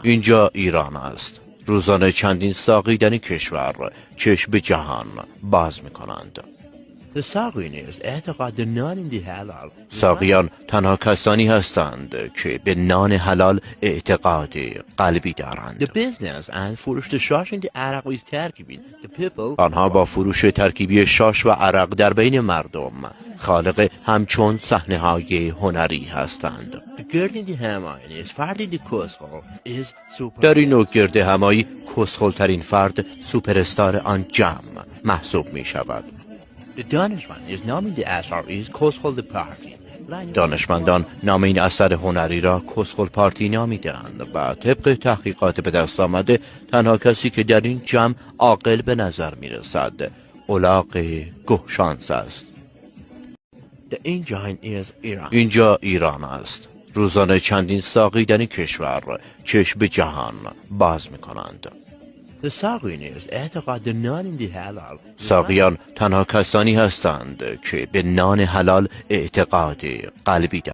اینجا ایران است. روزانه چندین ساقی در این کشور چشم به جهان باز می کنند. ساقیان تنها کسانی هستند که به نان حلال اعتقاد قلبی دارند. آنها با فروش ترکیبی شاش و عرق در بین مردم خالق همچون صحنه‌های هنری هستند. در این نوع گرد همایی کسخل‌ترین فرد سوپرستار آن جمع محسوب می شود. دانشمندان نام این اثر هنری را کسخل پارتی نامیدند و طبق تحقیقات به دست آمده تنها کسی که در این جمع عاقل به نظر می رسد الاغ گهشانس است. اینجا ایران است. روزانه چندین ساقی در این کشور چشم به جهان باز می کنند. ساقیان تنها کسانی هستند که به نان حلال اعتقاد قلبی دارند.